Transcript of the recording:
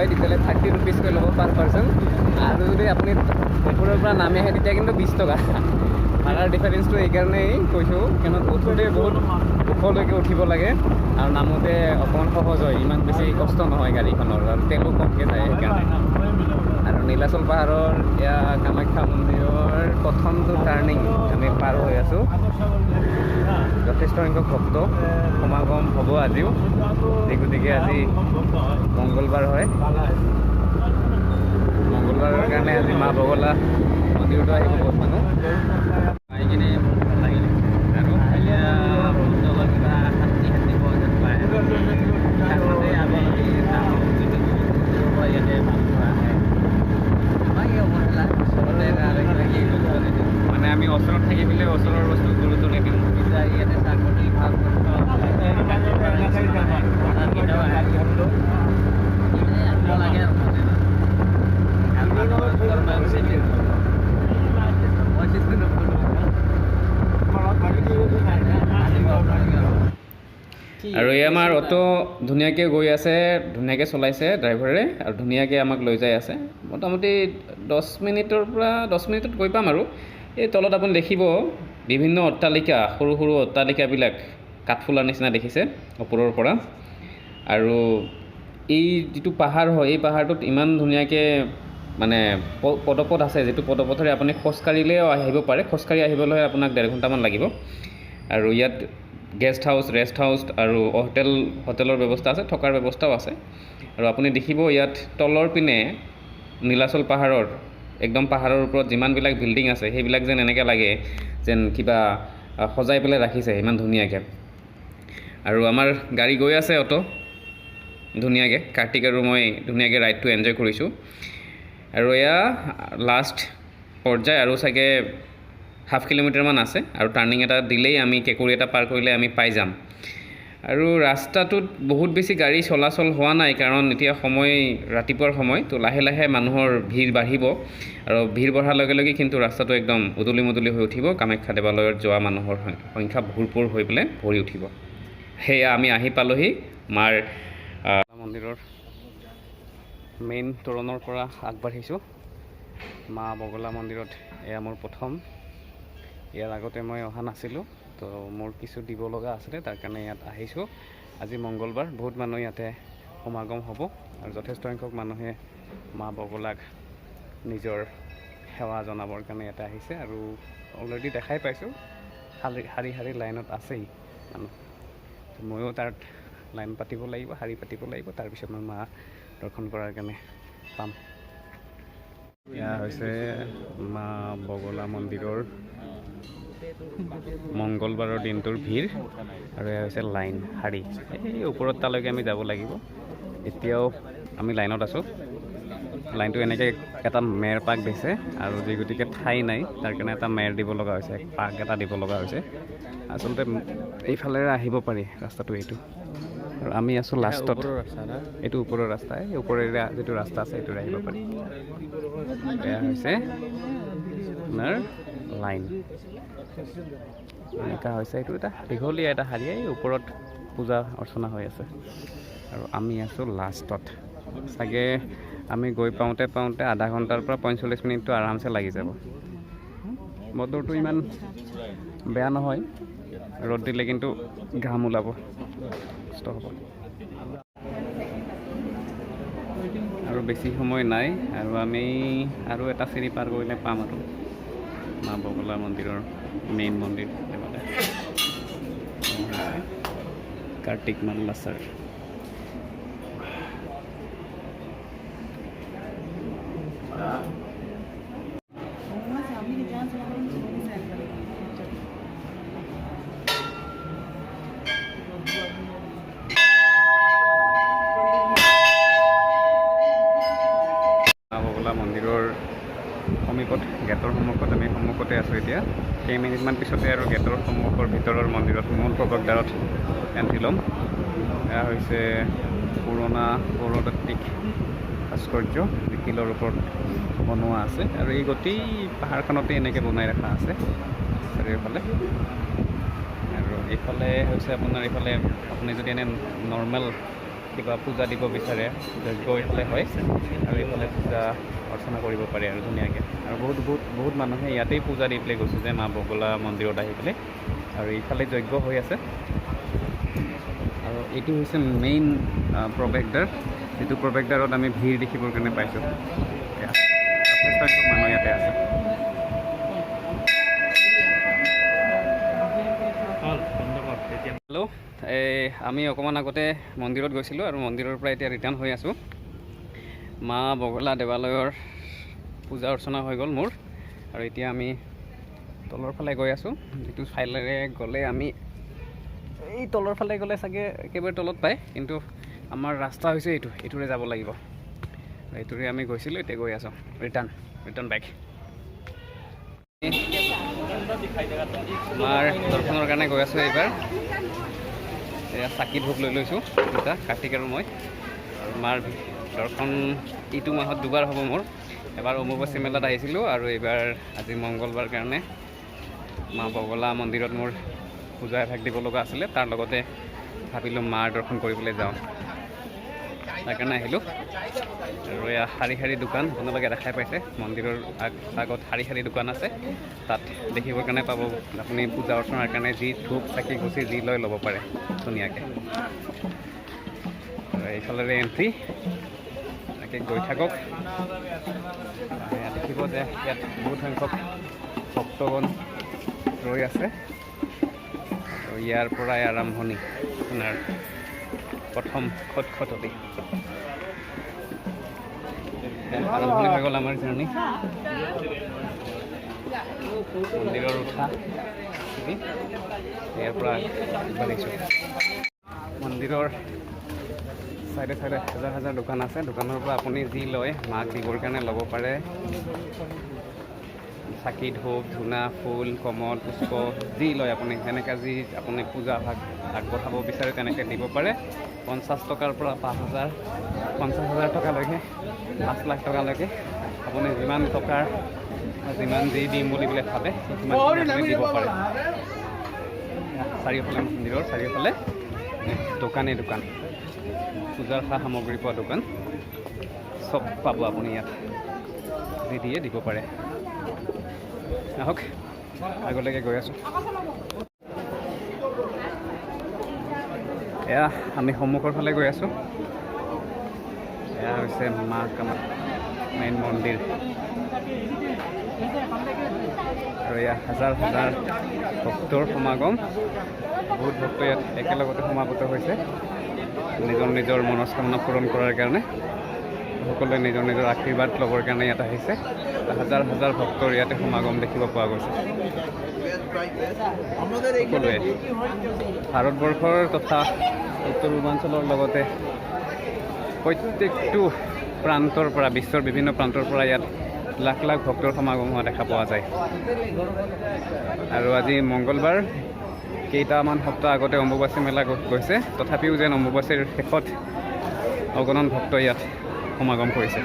হয় তেতিয়াহ'লে 30 rupeesকৈ ল'ব পাৰ পাৰ্চন আৰু যদি আপুনি ওপৰৰ পৰা নামি আহে তেতিয়া কিন্তু 20 টকা ভাড়াৰ ডিফাৰেঞ্চটো এইকাৰণেই কৈছোঁ কিয়নো উঠোঁতে বহুত ওখলৈকে উঠিব লাগে আৰু নামোতে অকণমান সহজ হয় ইমান বেছি কষ্ট নহয় গাড়ীখনৰ আৰু তেলো কমকৈ যায় সেইকাৰণে আৰু নীলাচল পাহাৰৰ এয়া কামাখ্যা মন্দিৰৰ প্ৰথমটো টাৰ্ণিং আমি পাৰ হৈ আছোঁ যথেষ্ট সংখ্যক ভক্ত সমাগম হ'ব আজিও এই গতিকে আজি মংগলবাৰ হয় মংগলবাৰৰ কাৰণে আজি মা বগলা মন্দিৰতো আহিব বহুত মানুহ আহি কিনে ভাল লাগিলে আৰু এতিয়া কিবা শান্তি শান্তি পোৱা যেন পায় আমি ইয়াতে মানে আমি ওচৰত থাকি পেলাই ওচৰৰ বস্তু গুৰুত্ব নিদিওঁ ইয়াতে চাকৰি ভাল আৰু এই আমাৰ অটো ধুনীয়াকৈ গৈ আছে ধুনীয়াকৈ চলাইছে ড্ৰাইভাৰে আৰু ধুনীয়াকৈ আমাক লৈ যাই আছে মোটামুটি 10 মিনিটত গৈ পাম আৰু এই তলত আপুনি দেখিব বিভিন্ন অট্টালিকা সৰু সৰু অট্টালিকাবিলাক কাঠফুলাৰ নিচিনা দেখিছে ওপৰৰ পৰা আৰু এই যিটো পাহাৰ হয় এই পাহাৰটোত ইমান ধুনীয়াকৈ মানে পদপথ আছে যিটো পদপথেৰে আপুনি খোজকাঢ়িলেও আহিব পাৰে খোজকাঢ়ি আহিবলৈ আপোনাক 1.5 ঘণ্টামান লাগিব আৰু ইয়াত গেষ্ট হাউচ ৰেষ্ট হাউচ আৰু হোটেলৰ ব্যৱস্থা আছে থকাৰ ব্যৱস্থাও আছে আৰু আপুনি দেখিব ইয়াত তলৰ পিনে নীলাচল পাহাৰৰ একদম পাহাৰৰ ওপৰত যিমানবিলাক বিল্ডিং আছে সেইবিলাক যেন এনেকৈ লাগে যেন কিবা সজাই পেলাই ৰাখিছে ইমান ধুনীয়াকৈ আৰু আমাৰ গাড়ী গৈ আছে অটো ধুনীয়াকৈ কাৰ্তিক আৰু মই ধুনীয়াকৈ ৰাইডটো এনজয় কৰিছোঁ আৰু এয়া লাষ্ট পৰ্যায় আৰু চাগে ½ কিলোমিটাৰমান আছে আৰু টাৰ্ণিং এটা দিলেই আমি কেঁকুৰি এটা পাৰ কৰিলে আমি পাই যাম আৰু ৰাস্তাটোত বহুত বেছি গাড়ী চলাচল হোৱা নাই কাৰণ এতিয়া সময় ৰাতিপুৱাৰ সময় তো লাহে লাহে মানুহৰ ভিৰ বাঢ়িব আৰু ভিৰ বঢ়াৰ লগে লগে কিন্তু ৰাস্তাটো একদম উদলি মুদলি হৈ উঠিব কামাখ্যা দেৱালয়ত যোৱা মানুহৰ সংখ্যা ভৰপূৰ হৈ পেলাই ভৰি উঠিব সেয়া আমি আহি পালোহি মাৰ মন্দিৰৰ মেইন তোৰণৰ পৰা আগবাঢ়িছোঁ মা বগলা মন্দিৰত এয়া মোৰ প্ৰথম ইয়াৰ আগতে মই অহা নাছিলোঁ তো মোৰ কিছু দিব লগা আছিলে তাৰ কাৰণে ইয়াত আহিছোঁ আজি মংগলবাৰ বহুত মানুহ ইয়াতে সমাগম হ'ব আৰু যথেষ্ট সংখ্যক মানুহে মা বগলাক নিজৰ সেৱা জনাবৰ কাৰণে ইয়াতে আহিছে আৰু অলৰেডি দেখাই পাইছোঁ শাৰী শাৰী লাইনত আছেই মানুহ ময়ো তাত লাইন পাতিব লাগিব শাৰী পাতিব লাগিব তাৰপিছত মই মা দৰ্শন কৰাৰ কাৰণে পাম এয়া হৈছে মা বগলা মন্দিৰৰ মংগলবাৰৰ দিনটোৰ ভিৰ আৰু এয়া হৈছে লাইন শাৰী এই ওপৰত তালৈকে আমি যাব লাগিব এতিয়াও আমি লাইনত আছোঁ লাইনটো এনেকৈ এটা মেৰ পাক দিছে আৰু যি গতিকে ঠাই নাই তাৰ কাৰণে এটা মেৰ দিব লগা হৈছে পাক এটা দিব লগা হৈছে আচলতে এইফালেৰে আহিব পাৰি ৰাস্তাটো এইটো আৰু আমি আছোঁ লাষ্টত এইটো ওপৰৰ ৰাস্তা এই ওপৰেৰে যিটো ৰাস্তা আছে সেইটোৰে আহিব পাৰি এয়া হৈছে আপোনাৰ লাইন এনেকুৱা হৈছে এইটো এটা দীঘলীয়া এটা শাৰী ওপৰত পূজা অৰ্চনা হৈ আছে আৰু আমি আছোঁ লাষ্টত চাগে আমি গৈ পাওঁতে আধা ঘণ্টাৰ পৰা 45 মিনিটটো আৰামছে লাগি যাব বতৰটো ইমান বেয়া নহয় ৰ'দ দিলে কিন্তু ঘাম ওলাব কষ্ট হ'ব আৰু বেছি সময় নাই আৰু আমি আৰু এটা চিৰি পাৰ কৰিলে পাম আৰু মা বগলা মন্দিৰৰ মেইন মন্দিৰ কাৰ্তিক মাল্লা ছাৰ বগলা মন্দিৰৰ সমীপত গেটৰ সন্মুখত আমি সন্মুখতে আছোঁ এতিয়া কেইমিনিটমান পিছতে আৰু গেটৰ সন্মুখৰ ভিতৰৰ মন্দিৰত মূল প্ৰৱেশদ্বাৰত এণ্ট্ৰি ল'ম এয়া হৈছে পুৰণা পৌৰতাত্ত্বিক ভাস্কৰ্য শিলৰ ওপৰত বনোৱা আছে আৰু এই গোটেই পাহাৰখনতে এনেকৈ বনাই ৰখা আছে চাৰিওফালে আৰু এইফালে হৈছে আপোনাৰ এইফালে আপুনি যদি এনে নৰ্মেল কিবা পূজা দিব বিচাৰে যজ্ঞ এইফালে হয় আৰু এইফালে পূজা অৰ্চনা কৰিব পাৰে আৰু ধুনীয়াকৈ আৰু বহুত মানুহে ইয়াতেই পূজা দি পেলাই গৈছে যে মা বগলা মন্দিৰত আহি পেলাই আৰু এইফালে যজ্ঞ হৈ আছে আৰু এইটো হৈছে মেইন প্ৰৱেশদ্বাৰ যিটো প্ৰৱেশদ্বাৰত আমি ভিৰ দেখিবৰ কাৰণে পাইছোঁ যথেষ্ট মানুহ ইয়াতে আছে হেল্ল' আমি অকণমান আগতে মন্দিৰত গৈছিলোঁ আৰু মন্দিৰৰ পৰা এতিয়া ৰিটাৰ্ণ হৈ আছোঁ মা বগলা দেৱালয়ৰ পূজা অৰ্চনা হৈ গ'ল মোৰ আৰু এতিয়া আমি তলৰ ফালে গৈ আছোঁ যিটো ফালেৰে গ'লে আমি এই তলৰ ফালে গ'লে চাগে একেবাৰে তলত পায় কিন্তু আমাৰ ৰাস্তা হৈছে এইটোৰে যাব লাগিব এইটোৰে আমি গৈছিলোঁ এতিয়া গৈ আছোঁ ৰিটাৰ্ণ বেক মাৰ দৰ্শনৰ কাৰণে গৈ আছোঁ এইবাৰ এয়া চাকি ধূপ লৈ লৈছোঁ দুটা কাৰ্তিক আৰু মই আৰু মাৰ দৰ্শন এইটো মাহত দুবাৰ হ'ব মোৰ এবাৰ অম্বুবাচী মেলাত আহিছিলোঁ আৰু এইবাৰ আজি মংগলবাৰ কাৰণে মা বগলা মন্দিৰত মোৰ পূজা এভাগ দিব লগা আছিলে তাৰ লগতে ভাবিলোঁ মাৰ দৰ্শন কৰিবলৈ যাওঁ তাৰ কাৰণে আহিলোঁ আৰু এয়া শাৰী দোকান আপোনালোকে দেখাই পাইছে মন্দিৰৰ আগত শাৰী দোকান আছে তাত দেখিবৰ কাৰণে পাব আপুনি পূজা অৰ্চনাৰ কাৰণে যি ধূপ চাকি গুচি যি লৈ ল'ব পাৰে ধুনীয়াকৈ আৰু এইফালেৰে এণ্ট্ৰি এনেকৈ গৈ থাকক দেখিব যে ইয়াত বহুত সংখ্যক ভক্তগণ ৰৈ আছে আৰু ইয়াৰ পৰাই আৰম্ভণি আপোনাৰ প্ৰথম খটখটী আৰম্ভণি হৈ গ'ল আমাৰ জাৰ্ণি মন্দিৰৰ উঠা ইয়াৰ পৰা আগবাঢ়িছোঁ মন্দিৰৰ চাইডে হাজাৰ দোকান আছে দোকানৰ পৰা আপুনি যি লয় মাক দিবৰ কাৰণে ল'ব পাৰে চাকি ধূপ ধূনা ফুল কমল পুষ্প যি লয় আপুনি যেনেকৈ যি আপুনি পূজা ভাগ আগবঢ়াব বিচাৰে তেনেকৈ দিব পাৰে 50 টকাৰ পৰা 5,000 50,000 টকালৈকে 5 লাখ টকালৈকে আপুনি যিমান টকাৰ যিমান যি দিম বুলি পেলাই ভাবে সিমান দিব পাৰে চাৰিওফালে মন্দিৰৰ চাৰিওফালে দোকান পূজাৰ সা সামগ্ৰী পোৱা দোকান চব পাব আপুনি ইয়াত যি দিয়ে দিব পাৰে আহক আগলৈকে গৈ আছোঁ এয়া আমি সন্মুখৰ ফালে গৈ আছোঁ এয়া হৈছে মা কামাখ্যা মেইন মন্দিৰ আৰু এয়া হাজাৰ ভক্তৰ সমাগম বহুত ভক্ত ইয়াত একেলগতে সমাগত হৈছে নিজৰ মনস্কামনা পূৰণ কৰাৰ কাৰণে সকলোৱে নিজৰ আশীৰ্বাদ ল'বৰ কাৰণে ইয়াত আহিছে হাজাৰ ভক্তৰ ইয়াতে সমাগম দেখিব পোৱা গৈছে সকলোৱে ভাৰতবৰ্ষৰ তথা উত্তৰ পূৰ্বাঞ্চলৰ লগতে প্ৰত্যেকটো প্ৰান্তৰ পৰা বিশ্বৰ বিভিন্ন প্ৰান্তৰ পৰা ইয়াত লাখ ভক্তৰ সমাগম হোৱা দেখা পোৱা যায় আৰু আজি মংগলবাৰ কেইটামান সপ্তাহ আগতে অম্বুবাচী মেলা গৈছে তথাপিও যেন অম্বুবাচীৰ শেষত অগণন ভক্ত ইয়াত সমাগম কৰিছে